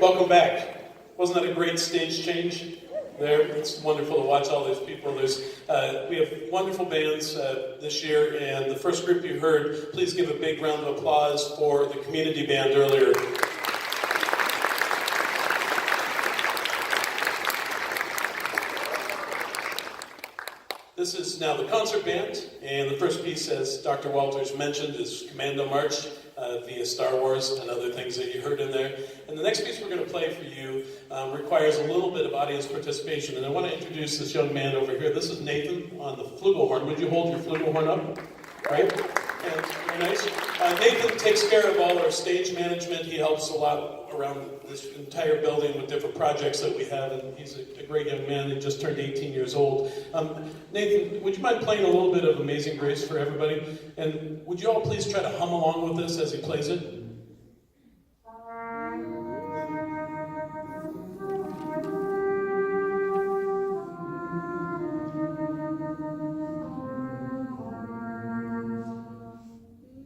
Welcome back. Wasn't that a great stage change there? It's wonderful to watch all those people. We have wonderful bands this year, and the first group you heard, please give a big round of applause for the community band earlier. This is now the concert band, and the first piece, as Dr. Walters mentioned, is Commando March via Star Wars and other things that you heard in there. And the next piece we're going to play for you requires a little bit of audience participation. And I want to introduce this young man over here. This is Nathan on the flugelhorn. Would you hold your flugelhorn up? Right? And very nice. Nathan takes care of all our stage management. He helps a lot around this entire building with different projects that we have, and he's a great young man. He just turned 18 years old. Nathan, would you mind playing a little bit of Amazing Grace for everybody? And would you all please try to hum along with this as he plays it?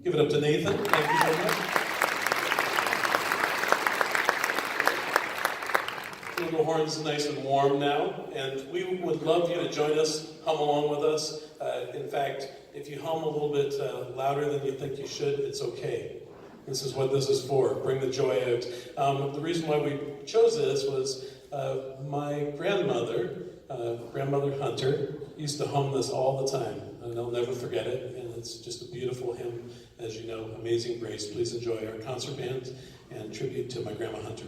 Give it up to Nathan. Thank you very much. Flugelhorn's nice and warm now, and we would love you to join us, hum along with us. In fact, if you hum a little bit louder than you think you should, it's okay. This is what this is for. Bring the joy out. The reason why we chose this was my grandmother, Grandmother Hunter, used to hum this all the time, and I'll never forget it. And it's just a beautiful hymn, as you know, Amazing Grace. Please enjoy our concert band and tribute to my Grandma Hunter.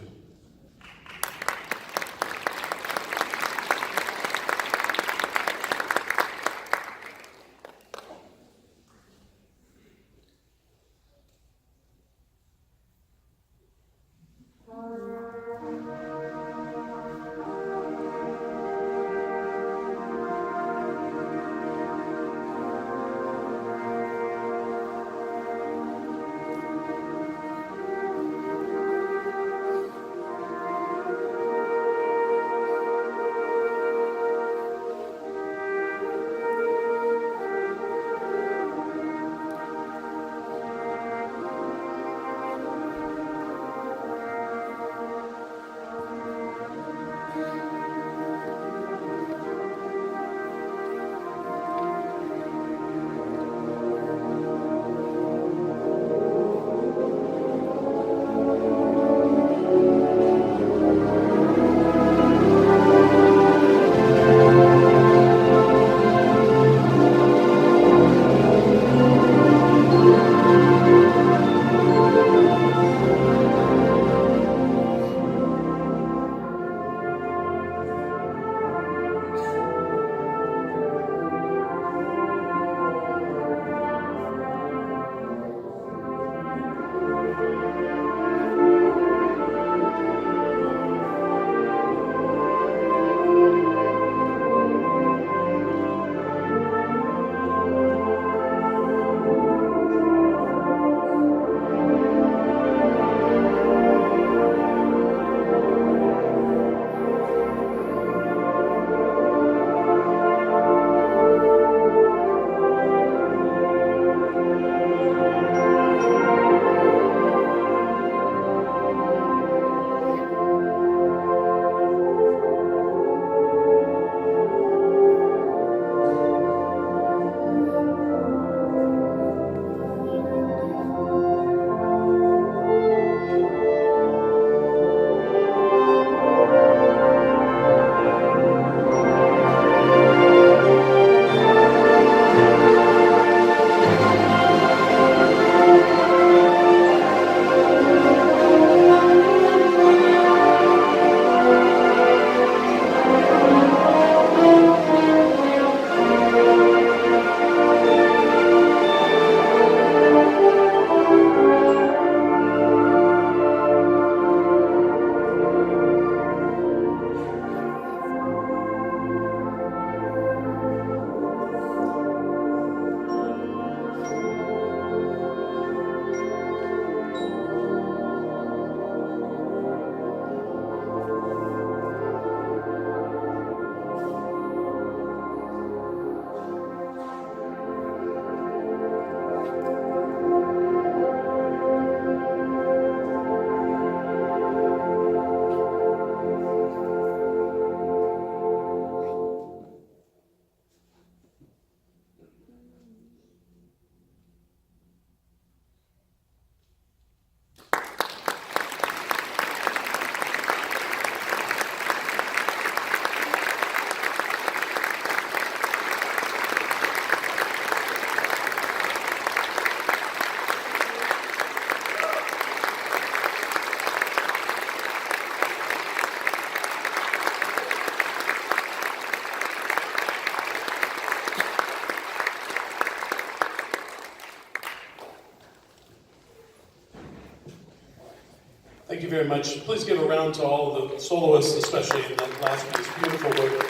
Thank you very much. Please give a round to all of the soloists, especially in that last piece. Beautiful work.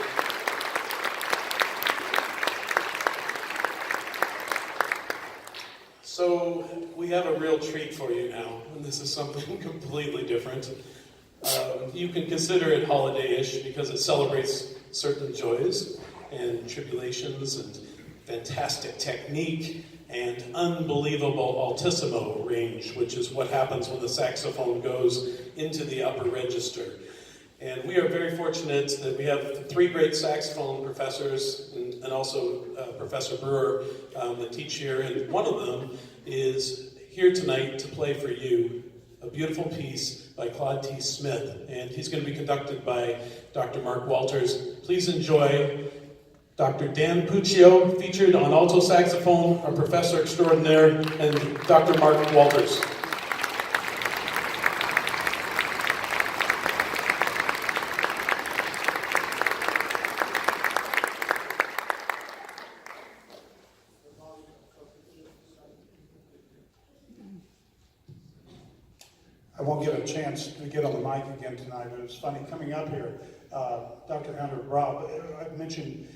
So we have a real treat for you now, and this is something completely different. You can consider it holiday-ish because it celebrates certain joys and tribulations and fantastic technique and unbelievable altissimo range, which is what happens when the saxophone goes into the upper register. And we are very fortunate that we have 3 great saxophone professors and also Professor Brewer that teach here, and one of them is here tonight to play for you a beautiful piece by Claude T. Smith, and he's going to be conducted by Dr. Mark Walters. Please enjoy Dr. Dan Puccio, featured on alto saxophone, our professor extraordinaire, and Dr. Mark Walters. I won't get a chance to get on the mic again tonight, but it was funny coming up here. Dr. Hunter Robb, I mentioned,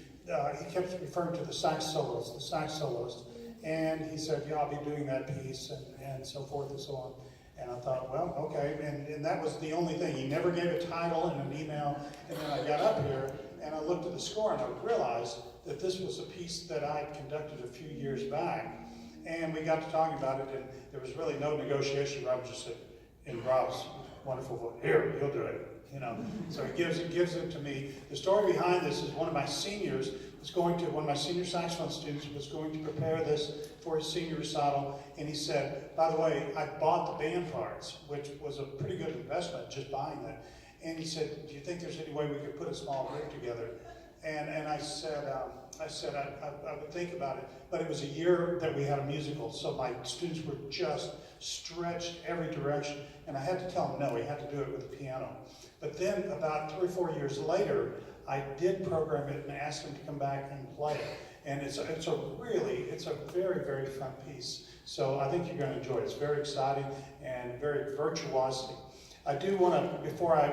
he kept referring to the sax soloist, and he said, yeah, I'll be doing that piece, and so forth and so on. And I thought, well, okay, and that was the only thing. He never gave a title in an email, and then I got up here, and I looked at the score, and I realized that this was a piece that I had conducted a few years back, and we got to talking about it, and there was really no negotiation. Rob just said, in Rob's wonderful voice, here, you'll do it, you know. So he gives it to me. The story behind this is one of my senior saxophone students was going to prepare this for his senior recital, and he said, by the way, I bought the band parts, which was a pretty good investment, just buying that. And he said, do you think there's any way we could put a small group together? And I said I would think about it, but it was a year that we had a musical, so my students were just stretched every direction, and I had to tell them no, we had to do it with the piano. But then about 3 or 4 years later, I did program it and asked them to come back and play it. And it's a very, very fun piece. So I think you're going to enjoy it. It's very exciting and very virtuosic. I do want to, before I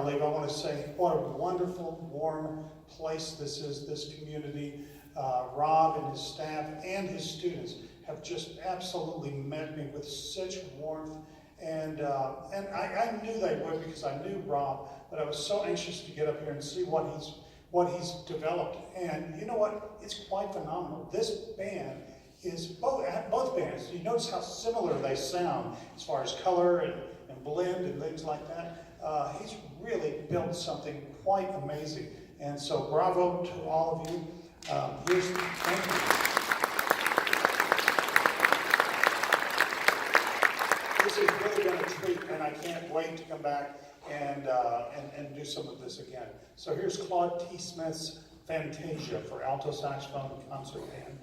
leave, I want to say what a wonderful, warm place this is, this community. Rob and his staff and his students have just absolutely met me with such warmth, and I knew they would because I knew Rob, but I was so anxious to get up here and see what he's developed. And you know what? It's quite phenomenal. This band is both bands. You notice how similar they sound as far as color and blend and things like that. He's really built something quite amazing. And so bravo to all of you. Thank you. This has really been a treat, and I can't wait to come back and do some of this again. So here's Claude T. Smith's Fantasia for alto saxophone and concert band.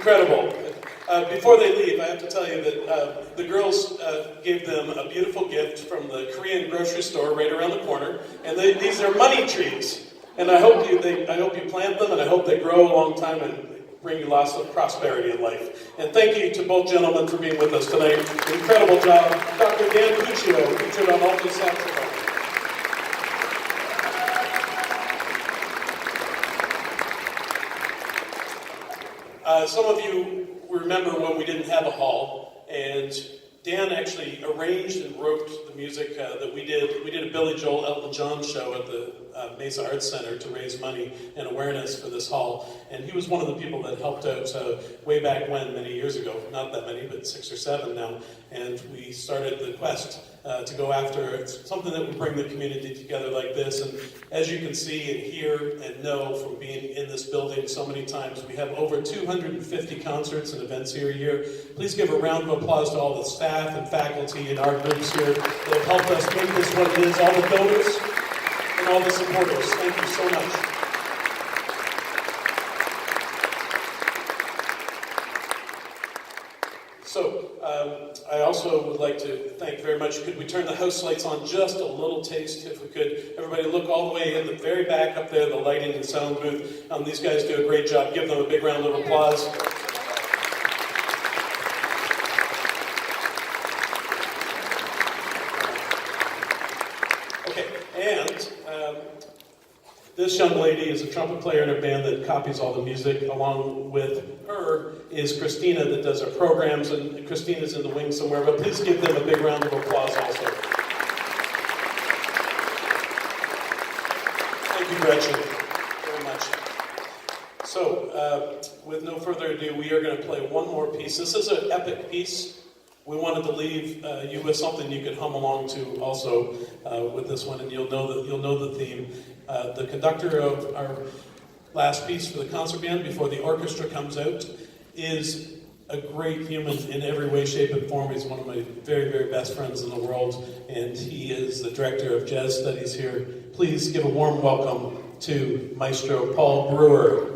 incredible. Before they leave, I have to tell you that the girls gave them a beautiful gift from the Korean grocery store right around the corner, and these are money trees. And I hope you plant them, and I hope they grow a long time and bring you lots of prosperity in life. And thank you to both gentlemen for being with us tonight. Incredible job. Dr. Dan Puccio featured on alto saxophone. Some of you remember when we didn't have a hall, and Dan actually arranged and wrote the music that we did. We did a Billy Joel Elton John show at the Mesa Arts Center to raise money and awareness for this hall. And he was one of the people that helped out way back when, many years ago. Not that many, but 6 or 7 now. And we started the quest to go after something that would bring the community together like this. And as you can see and hear and know from being in this building so many times, we have over 250 concerts and events here a year. Please give a round of applause to all the staff and faculty in our groups here that have helped us make this what it is, all the donors and all the supporters. Thank you so much. So, I also would like to thank very much. Could we turn the house lights on just a little taste, if we could? Everybody look all the way in the very back up there, the lighting and sound booth. These guys do a great job. Give them a big round of applause. Okay, and this young lady is a trumpet player in her band that copies all the music. Along with her is Christina that does our programs, and Christina's in the wings somewhere, but please give them a big round of applause also. Thank you, Gretchen, very much. So, with no further ado, we are going to play one more piece. This is an epic piece. We wanted to leave you with something you could hum along to also with this one, and you'll know the theme. The conductor of our last piece for the concert band before the orchestra comes out is a great human in every way, shape, and form. He's one of my very, very best friends in the world, and he is the director of jazz studies here. Please give a warm welcome to Maestro Paul Brewer.